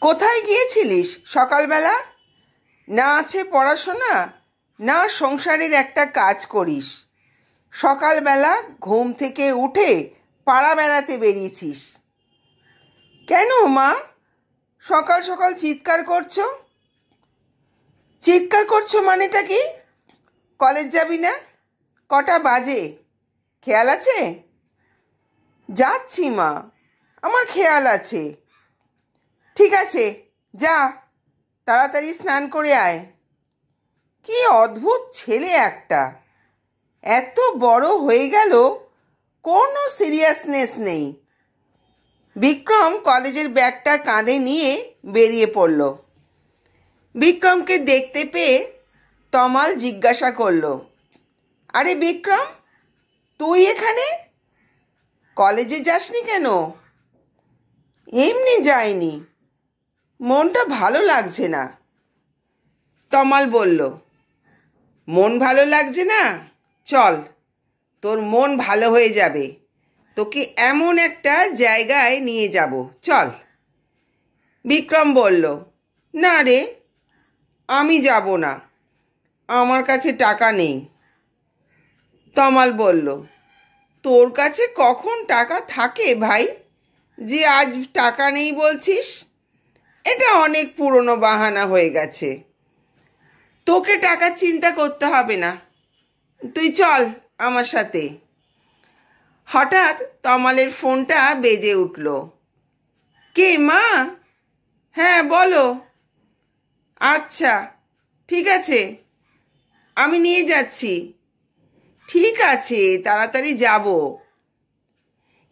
কোথায় গিয়েছিলিস সকালবেলা? না আছে পড়াশোনা, না সংসারের একটা কাজ করিস। সকালবেলা ঘুম থেকে উঠে পাড়া বেড়াতে বেরিয়েছিস কেন মা? সকাল সকাল চিৎকার করছো? চিৎকার করছো মানেটা কি? কলেজ যাবি না? কটা বাজে খেয়াল আছে? যাচ্ছি মা, আমার খেয়াল আছে। ঠিক আছে, যা, তাড়াতাড়ি স্নান করে আয়। কি অদ্ভুত ছেলে একটা, এত বড় হয়ে গেল, কোনো সিরিয়াসনেস নেই। বিক্রম কলেজের ব্যাগটা কাঁধে নিয়ে বেরিয়ে পড়ল। বিক্রমকে দেখতে পেয়ে তমাল জিজ্ঞাসা করল, আরে বিক্রম, তুই এখানে? কলেজে যাসনি কেন? এমনি যাইনি, মনটা ভালো লাগছে না। তমাল বলল, মন ভালো লাগছে না? চল, তোর মন ভালো হয়ে যাবে। তোকে এমন একটা জায়গায় নিয়ে যাব, চল। বিক্রম বলল, না রে, আমি যাব না, আমার কাছে টাকা নেই। তমাল বলল, তোর কাছে কখন টাকা থাকে ভাই, যে আজ টাকা নেই বলছিস? এটা অনেক পুরনো বাহানা হয়ে গেছে। তোকে টাকার চিন্তা করতে হবে না, তুই চল আমার সাথে। হঠাৎ তমালের ফোনটা বেজে উঠল। কে মা? হ্যাঁ বলো। আচ্ছা ঠিক আছে, আমি নিয়ে যাচ্ছি। ঠিক আছে, তাড়াতাড়ি যাব।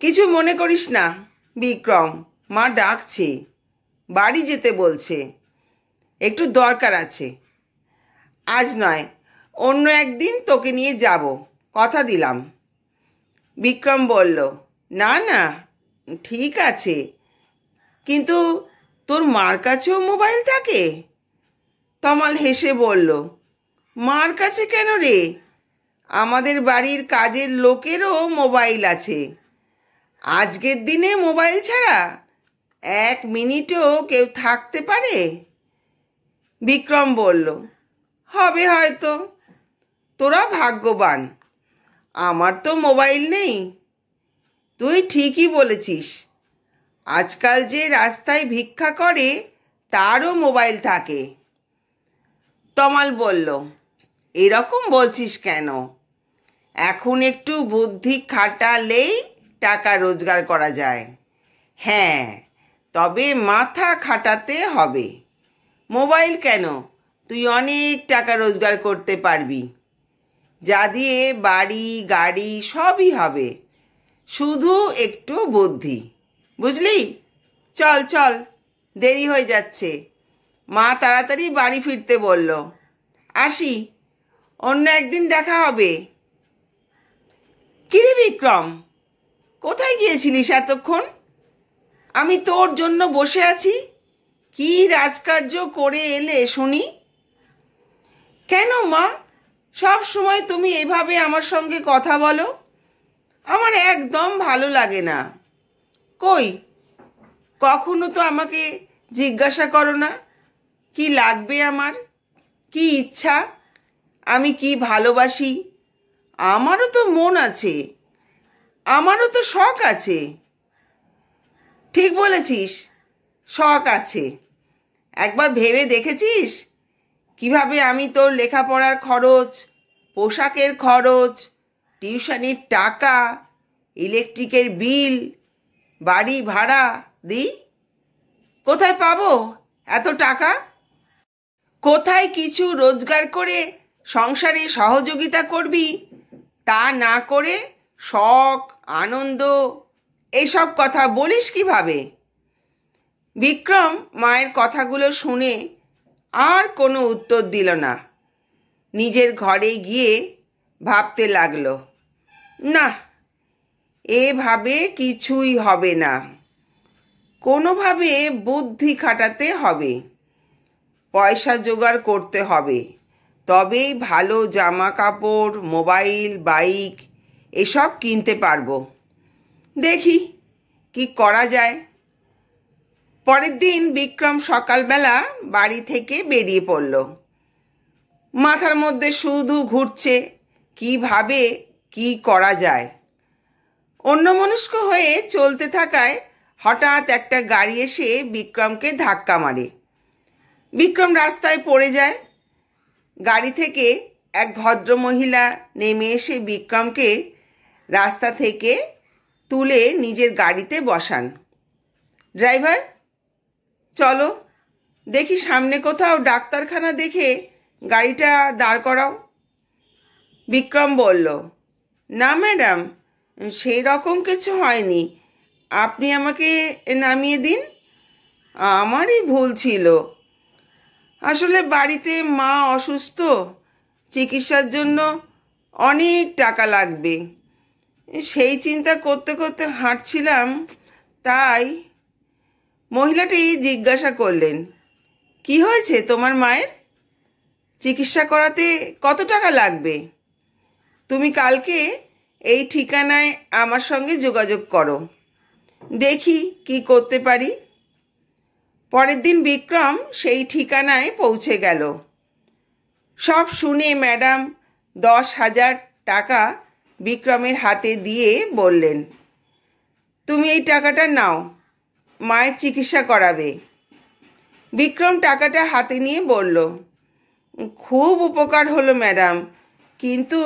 কিছু মনে করিস না বিক্রম, মা ডাকছে, বাড়ি যেতে বলছে, একটু দরকার আছে। আজ নয়, অন্য একদিন তোকে নিয়ে যাব, কথা দিলাম। বিক্রম বলল, না না ঠিক আছে, কিন্তু তোর মার কাছেও মোবাইল থাকে? তমাল হেসে বলল, মার কাছে কেন রে? আমাদের বাড়ির কাজের লোকেরও মোবাইল আছে। আজকের দিনে মোবাইল ছাড়া 1 মিনিটও কেউ থাকতে পারে? বিক্রম বলল, হবে হয়তো, তোরা ভাগ্যবান, আমার তো মোবাইল নেই। তুই ঠিকই বলেছিস, আজকাল যে রাস্তায় ভিক্ষা করে তারও মোবাইল থাকে। তমাল বলল, এরকম বলছিস কেন? এখন একটু বুদ্ধি খাটালেই টাকা রোজগার করা যায়। হ্যাঁ, তবে মাথা খাটাতে হবে। মোবাইল কেন, তুই অনেক টাকা রোজগার করতে পারবি, যা দিয়ে বাড়ি গাড়ি সবই হবে, শুধু একটু বুদ্ধি, বুঝলি? চল চল, দেরি হয়ে যাচ্ছে। মা তাড়াতাড়ি বাড়ি ফিরতে বলল। আসি, অন্য একদিন দেখা হবে। কিরে বিক্রম, কোথায় গিয়েছিলিস এতক্ষণ? আমি তোর জন্য বসে আছি, কি রাজকার্য করে এলে শুনি? কেন মা, সব সময় তুমি এভাবে আমার সঙ্গে কথা বলো? আমার একদম ভালো লাগে না। কই, কখনো তো আমাকে জিজ্ঞাসা করো না কি লাগবে আমার, কি ইচ্ছা, আমি কি ভালোবাসি। আমারও তো মন আছে, আমারও তো শখ আছে। ঠিক বলেছিস, শখ আছে। একবার ভেবে দেখেছিস কিভাবে আমি তোর লেখাপড়ার খরচ, পোশাকের খরচ, টিউশনির টাকা, ইলেকট্রিকের বিল, বাড়ি ভাড়া দিই? কোথায় পাবো এত টাকা? কোথায় কিছু রোজগার করে সংসারে সহযোগিতা করবি, তা না করে শখ আনন্দ এইসব কথা বলিস কিভাবে? বিক্রম মায়ের কথাগুলো শুনে আর কোনো উত্তর দিল না। নিজের ঘরে গিয়ে ভাবতে লাগলো, না, এভাবে কিছুই হবে না, কোনোভাবে বুদ্ধি খাটাতে হবে, পয়সা জোগাড় করতে হবে, তবেই ভালো জামা কাপড়, মোবাইল, বাইক এসব কিনতে পারবো। দেখি কি করা যায়। পরের দিন বিক্রম সকালবেলা বাড়ি থেকে বেরিয়ে পড়ল। মাথার মধ্যে শুধু ঘুরছে কিভাবে কি করা যায়। অন্যমনস্ক হয়ে চলতে থাকায় হঠাৎ একটা গাড়ি এসে বিক্রমকে ধাক্কা মারে। বিক্রম রাস্তায় পড়ে যায়। গাড়ি থেকে এক ভদ্রমহিলা নেমে এসে বিক্রমকে রাস্তা থেকে তুলে নিজের গাড়িতে বসান। ড্রাইভার, চলো দেখি সামনে কোথাও ডাক্তারখানা দেখে গাড়িটা দাঁড় করাও। বিক্রম বলল, না ম্যাডাম, সেই রকম কিছু হয়নি, আপনি আমাকে নামিয়ে দিন। আমারই ভুল ছিল, আসলে বাড়িতে মা অসুস্থ, চিকিৎসার জন্য অনেক টাকা লাগবে, সেই চিন্তা করতে করতে হাঁটছিলাম, তাই। মহিলাটি জিজ্ঞাসা করলেন, কি হয়েছে তোমার মায়ের? চিকিৎসা করাতে কত টাকা লাগবে? তুমি কালকে এই ঠিকানায় আমার সঙ্গে যোগাযোগ করো, দেখি কি করতে পারি। পরের দিন বিক্রম সেই ঠিকানায় পৌঁছে গেল। সব শুনে ম্যাডাম 10,000 টাকা বিক্রমের হাতে দিয়ে বললেন, তুমি এই টাকাটা নাও, মায়ের চিকিৎসা করাবে। বিক্রম টাকাটা হাতে নিয়ে বলল, খুব উপকার হলো ম্যাডাম, কিন্তু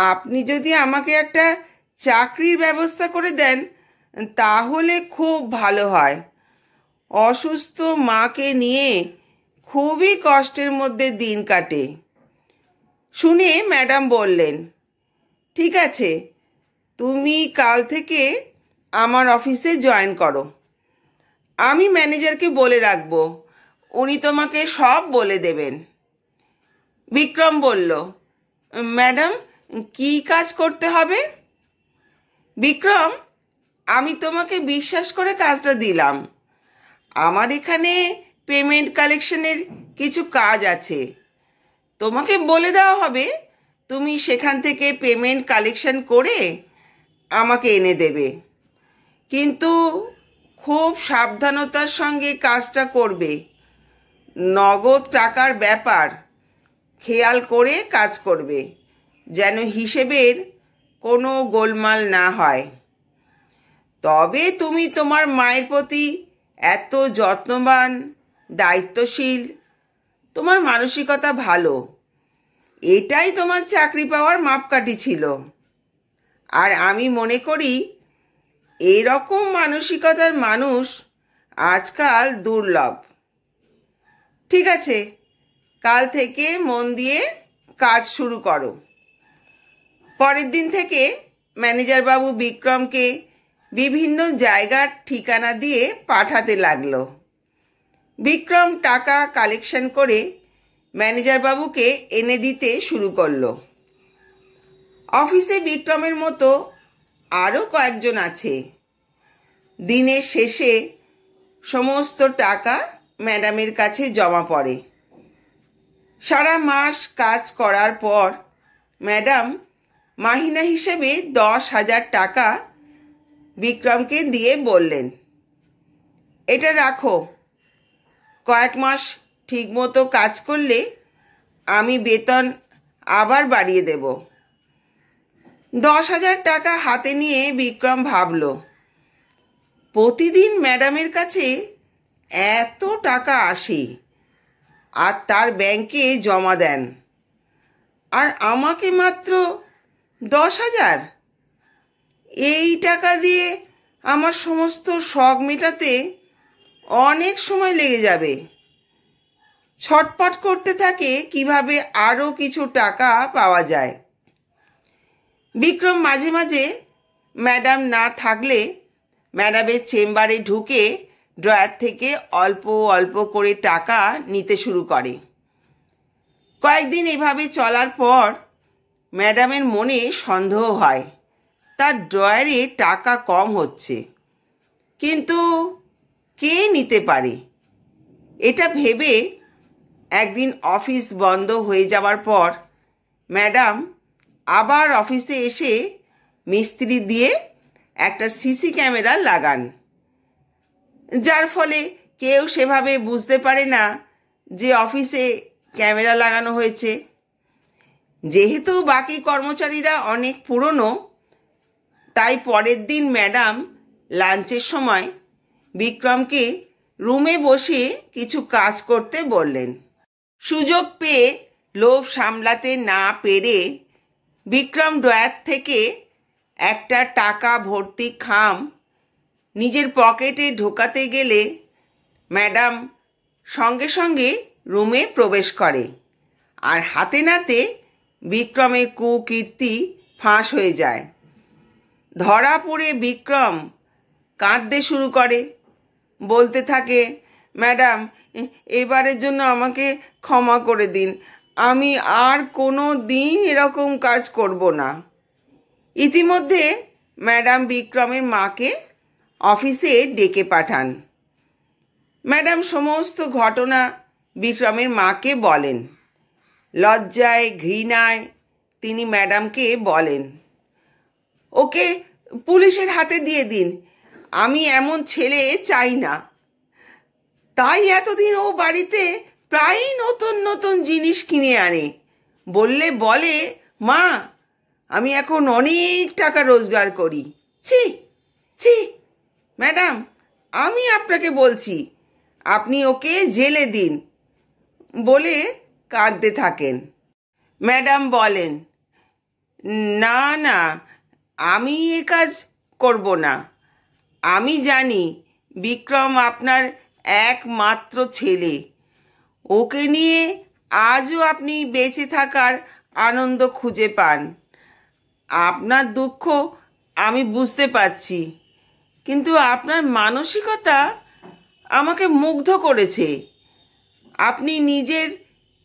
আপনি যদি আমাকে একটা চাকরির ব্যবস্থা করে দেন তাহলে খুব ভালো হয়। অসুস্থ মাকে নিয়ে খুবই কষ্টের মধ্যে দিন কাটে। শুনে ম্যাডাম বললেন, ঠিক আছে, তুমি কাল থেকে আমার অফিসে জয়েন করো। আমি ম্যানেজারকে বলে রাখবো, উনি তোমাকে সব বলে দেবেন। বিক্রম বলল, ম্যাডাম, কি কাজ করতে হবে? বিক্রম, আমি তোমাকে বিশ্বাস করে কাজটা দিলাম। আমার এখানে পেমেন্ট কালেকশনের কিছু কাজ আছে, তোমাকে বলে দেওয়া হবে, তুমি সেখান থেকে পেমেন্ট কালেকশন করে আমাকে এনে দেবে, কিন্তু খুব সাবধানতার সঙ্গে কাজটা করবে। নগদ টাকার ব্যাপার, খেয়াল করে কাজ করবে, যেন হিসেবের কোনো গোলমাল না হয়। তবে তুমি তোমার মায়ের প্রতি এত যত্নবান, দায়িত্বশীল, তোমার মানসিকতা ভালো, এটাই তোমার চাকরি পাওয়ার মাপকাঠি ছিল। আর আমি মনে করি এরকম মানসিকতার মানুষ আজকাল দুর্লভ। ঠিক আছে, কাল থেকে মন দিয়ে কাজ শুরু করো। পরের দিন থেকে ম্যানেজার বাবু বিক্রমকে বিভিন্ন জায়গার ঠিকানা দিয়ে পাঠাতে লাগলো। বিক্রম টাকা কালেকশন করে ম্যানেজার বাবুকে এনে দিতে শুরু করলো। অফিসে বিক্রমের মতো আরও কয়েকজন আছে। দিনের শেষে সমস্ত টাকা ম্যাডামের কাছে জমা পড়ে। সারা মাস কাজ করার পর ম্যাডাম মাহিনা হিসেবে 10,000 টাকা বিক্রমকে দিয়ে বললেন, এটা রাখো, কয়েক মাস ঠিকমতো কাজ করলে আমি বেতন আবার বাড়িয়ে দেব। 10,000 টাকা হাতে নিয়ে বিক্রম ভাবল, প্রতিদিন ম্যাডামের কাছে এত টাকা আসে আর তার ব্যাংকে জমা দেন, আর আমাকে মাত্র 10,000। এই টাকা দিয়ে আমার সমস্ত শখ মেটাতে অনেক সময় লেগে যাবে। ছটপট করতে থাকে কিভাবে আরও কিছু টাকা পাওয়া যায়। বিক্রম মাঝে মাঝে ম্যাডাম না থাকলে ম্যাডামের চেম্বারে ঢুকে ড্রয়ার থেকে অল্প অল্প করে টাকা নিতে শুরু করে। কয়েকদিন এভাবে চলার পর ম্যাডামের মনে সন্দেহ হয়, তার ড্রয়ারে টাকা কম হচ্ছে, কিন্তু কে নিতে পারে? এটা ভেবে একদিন অফিস বন্ধ হয়ে যাওয়ার পর ম্যাডাম আবার অফিসে এসে মিস্ত্রি দিয়ে একটা সিসি ক্যামেরা লাগান। যার ফলে কেউ সেভাবে বুঝতে পারে না যে অফিসে ক্যামেরা লাগানো হয়েছে। যেহেতু বাকি কর্মচারীরা অনেক পুরনো, তাই পরের দিন ম্যাডাম লাঞ্চের সময় বিক্রমকে রুমে বসে কিছু কাজ করতে বললেন। সুযোগ পেয়ে লোভ সামলাতে না পেরে বিক্রম ড্রয়ার থেকে একটা টাকা ভর্তি খাম নিজের পকেটে ঢোকাতে গেলে ম্যাডাম সঙ্গে সঙ্গে রুমে প্রবেশ করে, আর হাতে নাতে বিক্রমের কুকীর্তি ফাঁস হয়ে যায়। ধরা পড়ে বিক্রম কাঁদতে শুরু করে, বলতে থাকে, ম্যাডাম, এবারের জন্য আমাকে ক্ষমা করে দিন, আমি আর কোনো দিন এরকম কাজ করব না। ইতিমধ্যে ম্যাডাম বিক্রমের মাকে অফিসে ডেকে পাঠান। ম্যাডাম সমস্ত ঘটনা বিক্রমের মাকে বলেন। লজ্জায় ঘৃণায় তিনি ম্যাডামকে বলেন, ওকে পুলিশের হাতে দিয়ে দিন, আমি এমন ছেলে চাই না। তাই এতদিন ও বাড়িতে প্রায়ই নতুন নতুন জিনিস কিনে আনে, বললে বলে, মা, আমি এখন অনেক টাকা রোজগার করি। ছি ছি ম্যাডাম, আমি আপনাকে বলছি, আপনি ওকে জেলে দিন, বলে কাঁদতে থাকেন। ম্যাডাম বলেন, না না, আমি এ কাজ করব না। আমি জানি বিক্রম আপনার একমাত্র ছেলে, ওকে নিয়ে আজও আপনি বেঁচে থাকার আনন্দ খুঁজে পান। আপনার দুঃখ আমি বুঝতে পারছি, কিন্তু আপনার মানসিকতা আমাকে মুগ্ধ করেছে। আপনি নিজের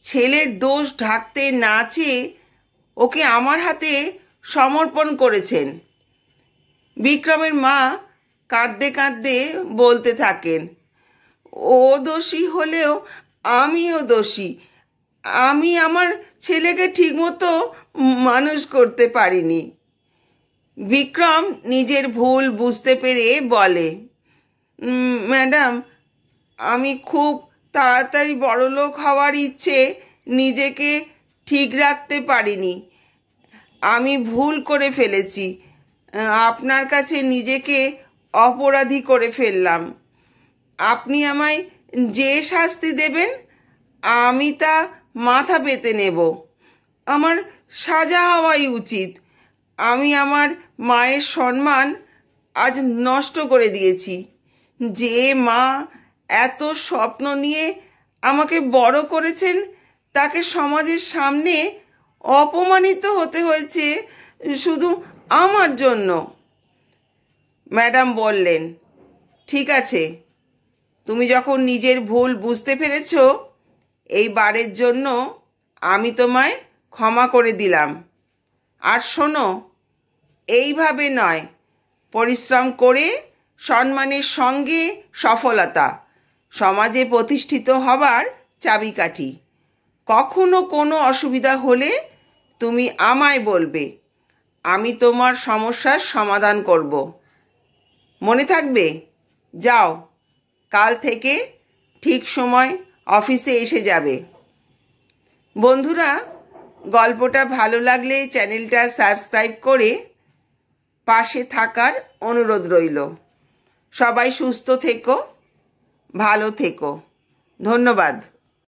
ছেলের দোষ ঢাকতে না চেয়ে ওকে আমার হাতে সমর্পণ করেছেন। বিক্রমের মা কাঁদতে কাঁদতে বলতে থাকেন, ও দোষী হলেও আমিও দোষী। আমি আমার ছেলেকে ঠিকমতো মানুষ করতে পারিনি। বিক্রম নিজের ভুল বুঝতে পেরে বলে, ম্যাডাম, আমি খুব তাড়াতাড়ি বড়লোক হওয়ার ইচ্ছে নিজেকে ঠিক রাখতে পারিনি। আমি ভুল করে ফেলেছি, আপনার কাছে নিজেকে অপরাধী করে ফেললাম। আপনি আমায় যে শাস্তি দেবেন আমি তা মাথা পেতে নেব। আমার সাজা হওয়াই উচিত। আমি আমার মায়ের সম্মান আজ নষ্ট করে দিয়েছি। যে মা এত স্বপ্ন নিয়ে আমাকে বড় করেছেন, তাকে সমাজের সামনে অপমানিত হতে হয়েছে শুধু আমার জন্য। ম্যাডাম বললেন, ঠিক আছে, তুমি যখন নিজের ভুল বুঝতে পেরেছ, এই বারের জন্য আমি তোমায় ক্ষমা করে দিলাম। আর শোনো, এইভাবে নয়, পরিশ্রম করে সম্মানের সঙ্গে সফলতা সমাজে প্রতিষ্ঠিত হবার চাবিকাঠি। কখনো কোনো অসুবিধা হলে তুমি আমায় বলবে, আমি তোমার সমস্যার সমাধান করব। মনে থাকবে? যাও, কাল থেকে ঠিক সময় অফিসে এসে যাবে। বন্ধুরা, গল্পটা ভালো লাগলে চ্যানেলটা সাবস্ক্রাইব করে পাশে থাকার অনুরোধ রইল। সবাই সুস্থ থেকো, ভালো থেকো। ধন্যবাদ।